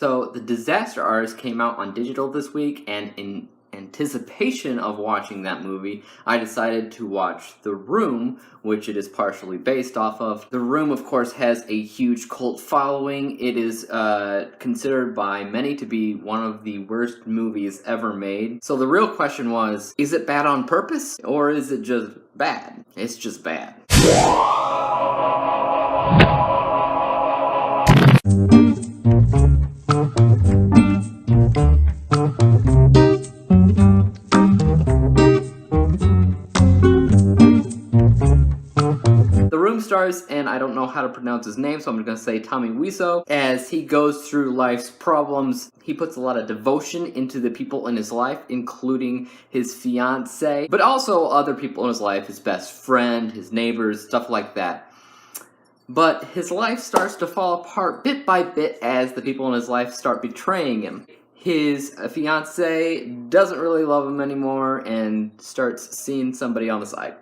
So, The Disaster Artist came out on digital this week, and in anticipation of watching that movie, I decided to watch The Room, which it is partially based off of. The Room, of course, has a huge cult following. It is considered by many to be one of the worst movies ever made. So the real question was, is it bad on purpose, or is it just bad? It's just bad. The Room stars, and I don't know how to pronounce his name, so I'm going to say Tommy Wiseau. As he goes through life's problems, he puts a lot of devotion into the people in his life, including his fiancée, but also other people in his life, his best friend, his neighbors, stuff like that. But his life starts to fall apart bit by bit as the people in his life start betraying him. His fiancée doesn't really love him anymore and starts seeing somebody on the side.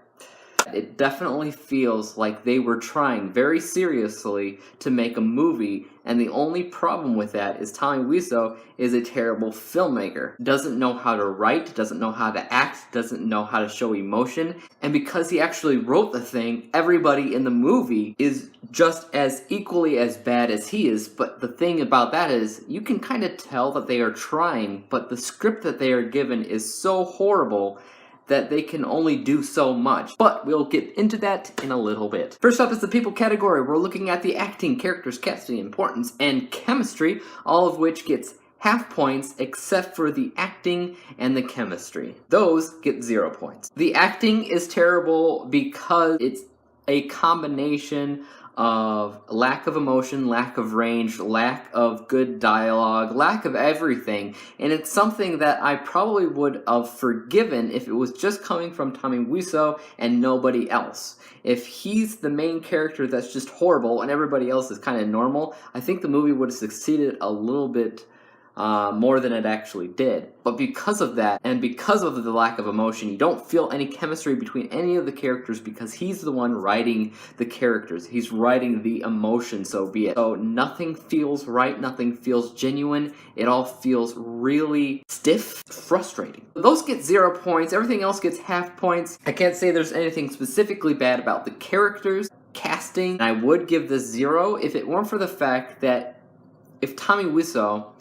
It definitely feels like they were trying very seriously to make a movie, and the only problem with that is Tommy Wiseau is a terrible filmmaker. Doesn't know how to write, doesn't know how to act, doesn't know how to show emotion, and because he actually wrote the thing, everybody in the movie is just as equally as bad as he is. But the thing about that is, you can kind of tell that they are trying, but the script that they are given is so horrible that they can only do so much. But we'll get into that in a little bit. First up is the people category. We're looking at the acting, characters, casting, importance, and chemistry, all of which gets half points except for the acting and the chemistry. Those get 0 points. The acting is terrible because it's a combination of lack of emotion, lack of range, lack of good dialogue, lack of everything, and it's something that I probably would have forgiven if it was just coming from Tommy Wiseau and nobody else. If he's the main character that's just horrible and everybody else is kind of normal, I think the movie would have succeeded a little bit more than it actually did. But because of that, and because of the lack of emotion, you don't feel any chemistry between any of the characters because he's the one writing the characters. He's writing the emotion, so be it. So nothing feels right, nothing feels genuine. It all feels really stiff, frustrating. Those get 0 points, everything else gets half points. I can't say there's anything specifically bad about the characters, casting. I would give this 0 if it weren't for the fact that if Tommy Wiseau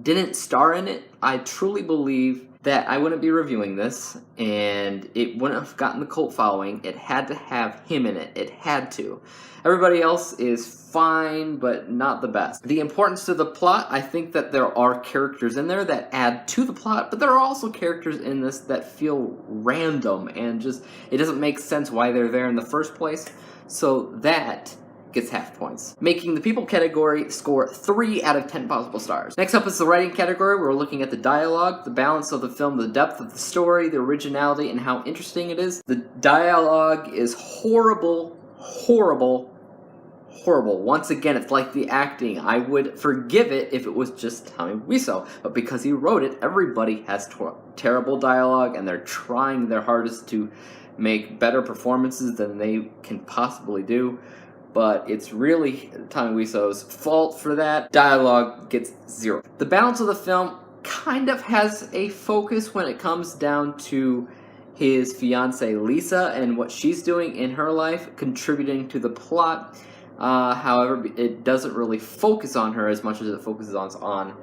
didn't star in it, I truly believe that I wouldn't be reviewing this, and it wouldn't have gotten the cult following. It had to have him in it. It had to. Everybody else is fine, but not the best. The importance to the plot, I think that there are characters in there that add to the plot, but there are also characters in this that feel random, and just, it doesn't make sense why they're there in the first place. So that gets half points, making the people category score 3 out of 10 possible stars. Next up is the writing category. We're looking at the dialogue, the balance of the film, the depth of the story, the originality, and how interesting it is. The dialogue is horrible, horrible, horrible. Once again, it's like the acting. I would forgive it if it was just Tommy Wiseau, but because he wrote it, everybody has terrible dialogue, and they're trying their hardest to make better performances than they can possibly do. But it's really Tommy Wiseau's fault for that. Dialogue gets 0. The balance of the film kind of has a focus when it comes down to his fiancée Lisa and what she's doing in her life, contributing to the plot. However, it doesn't really focus on her as much as it focuses on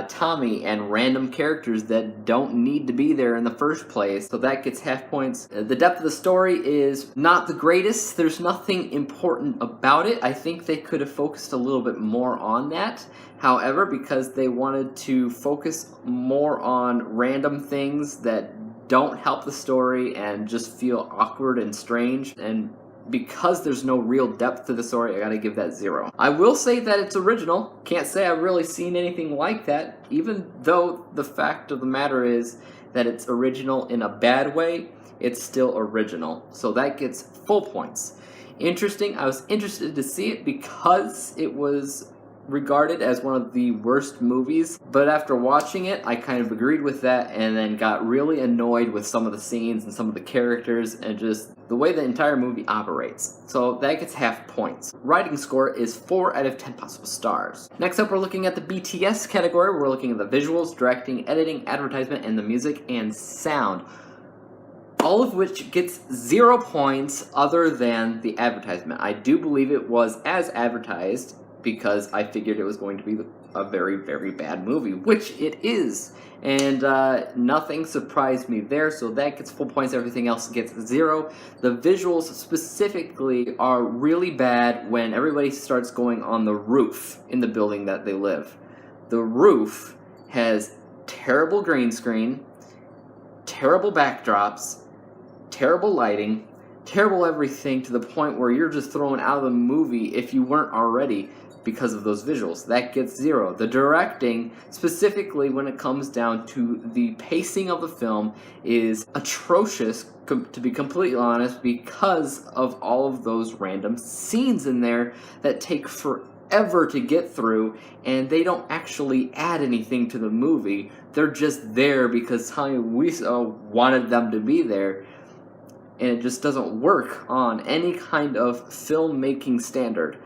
Tommy and random characters that don't need to be there in the first place, so that gets half points. The depth of the story is not the greatest. There's nothing important about it. I think they could have focused a little bit more on that. However, because they wanted to focus more on random things that don't help the story and just feel awkward and strange, and because there's no real depth to the story, I gotta give that 0. I will say that it's original. Can't say I've really seen anything like that, even though the fact of the matter is that it's original in a bad way, it's still original. So that gets full points. Interesting. I was interested to see it because it was regarded as one of the worst movies, but after watching it, I kind of agreed with that and then got really annoyed with some of the scenes and some of the characters and just the way the entire movie operates. So that gets half points. Writing score is 4 out of 10 possible stars. Next up, we're looking at the BTS category. We're looking at the visuals, directing, editing, advertisement, and the music and sound. All of which gets 0 points other than the advertisement. I do believe it was as advertised because I figured it was going to be a very, very bad movie, which it is. And nothing surprised me there, so that gets full points, everything else gets 0. The visuals specifically are really bad when everybody starts going on the roof in the building that they live. The roof has terrible green screen, terrible backdrops, terrible lighting, terrible everything, to the point where you're just thrown out of the movie if you weren't already because of those visuals. That gets 0. The directing, specifically when it comes down to the pacing of the film, is atrocious, to be completely honest, because of all of those random scenes in there that take forever to get through, and they don't actually add anything to the movie. They're just there because Tommy Wiseau wanted them to be there, and it just doesn't work on any kind of filmmaking standard.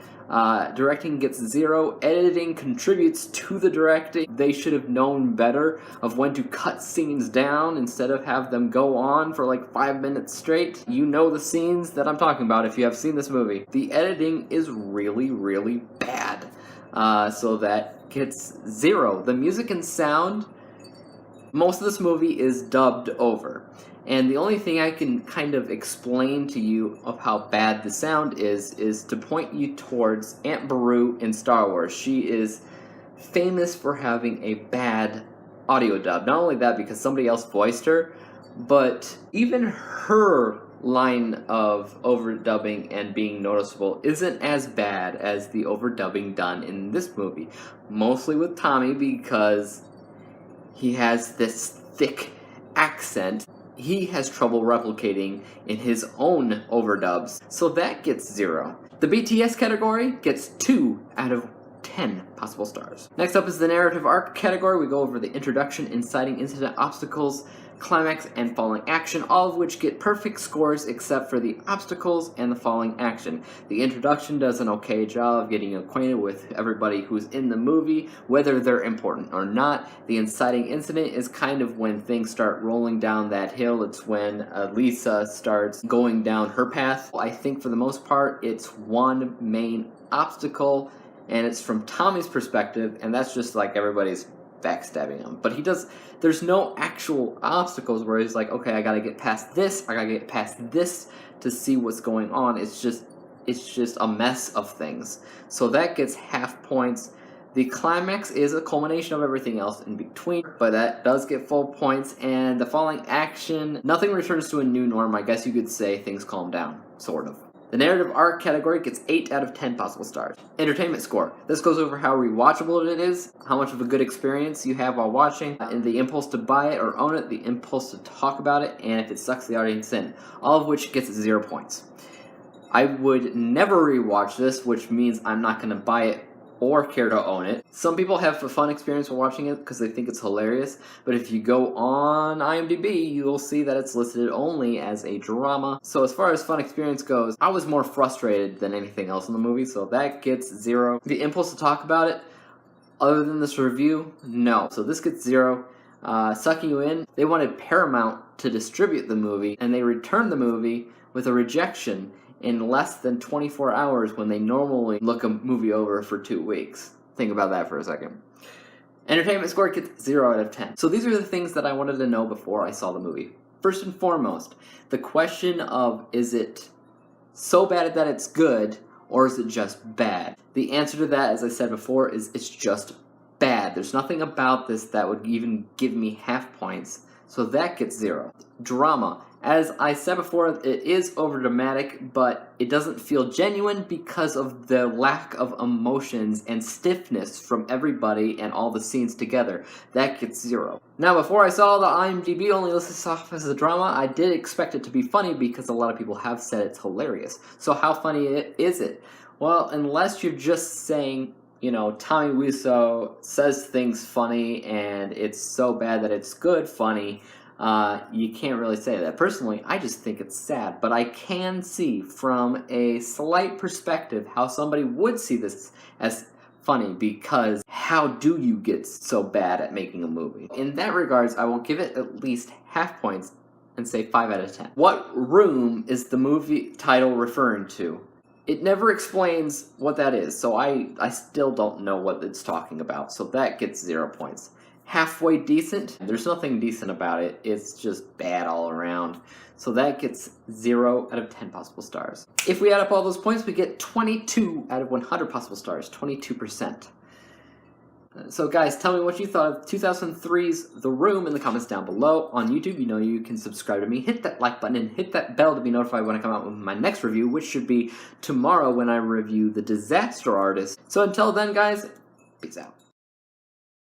Directing gets 0. Editing contributes to the directing. They should have known better of when to cut scenes down instead of have them go on for like 5 minutes straight. You know the scenes that I'm talking about if you have seen this movie. The editing is really, really bad. So that gets 0. The music and sound, most of this movie is dubbed over. And the only thing I can kind of explain to you of how bad the sound is to point you towards Aunt Beru in Star Wars. She is famous for having a bad audio dub. Not only that, because somebody else voiced her, but even her line of overdubbing and being noticeable isn't as bad as the overdubbing done in this movie. Mostly with Tommy, because he has this thick accent he has trouble replicating in his own overdubs, so that gets 0. The BTS category gets 2 out of 10 possible stars. Next up is the narrative arc category. We go over the introduction, inciting incident, obstacles, climax, and falling action, all of which get perfect scores except for the obstacles and the falling action. The introduction does an okay job of getting acquainted with everybody who's in the movie, whether they're important or not. The inciting incident is kind of when things start rolling down that hill. It's when Lisa starts going down her path. I think for the most part it's one main obstacle, and it's from Tommy's perspective, and that's just like everybody's backstabbing him. But there's no actual obstacles where he's like, okay, I gotta get past this, I gotta get past this to see what's going on. It's just a mess of things. So that gets half points. The climax is a culmination of everything else in between, but that does get full points. And the falling action, nothing returns to a new norm. I guess you could say things calm down, sort of. The narrative arc category gets 8 out of 10 possible stars. Entertainment score. This goes over how rewatchable it is, how much of a good experience you have while watching, and the impulse to buy it or own it, the impulse to talk about it, and if it sucks the audience in. All of which gets 0 points. I would never rewatch this, which means I'm not going to buy it or care to own it. Some people have a fun experience while watching it because they think it's hilarious, but if you go on IMDb, you'll see that it's listed only as a drama. So as far as fun experience goes, I was more frustrated than anything else in the movie, so that gets 0. The impulse to talk about it, other than this review, no. So this gets 0. Sucking you in, they wanted Paramount to distribute the movie, and they returned the movie with a rejection in less than 24 hours when they normally look a movie over for 2 weeks. Think about that for a second. Entertainment score gets 0 out of 10. So these are the things that I wanted to know before I saw the movie. First and foremost, the question of, is it so bad that it's good, or is it just bad? The answer to that, as I said before, is it's just bad. There's nothing about this that would even give me half points, so that gets 0. Drama. As I said before, it is overdramatic, but it doesn't feel genuine because of the lack of emotions and stiffness from everybody and all the scenes together. That gets 0. Now, before I saw the IMDb only lists this off as a drama, I did expect it to be funny because a lot of people have said it's hilarious. So how funny is it? Well, unless you're just saying, you know, Tommy Wiseau says things funny and it's so bad that it's good funny, you can't really say that. Personally, I just think it's sad, but I can see from a slight perspective how somebody would see this as funny, because how do you get so bad at making a movie? In that regards, I will give it at least half points and say 5 out of 10. What room is the movie title referring to? It never explains what that is, so I still don't know what it's talking about, so that gets 0 points. Halfway decent? There's nothing decent about it, it's just bad all around. So that gets 0 out of 10 possible stars. If we add up all those points, we get 22 out of 100 possible stars, 22%. So guys, tell me what you thought of 2003's The Room in the comments down below. On YouTube, you know you can subscribe to me, hit that like button, and hit that bell to be notified when I come out with my next review, which should be tomorrow when I review The Disaster Artist. So until then, guys, peace out.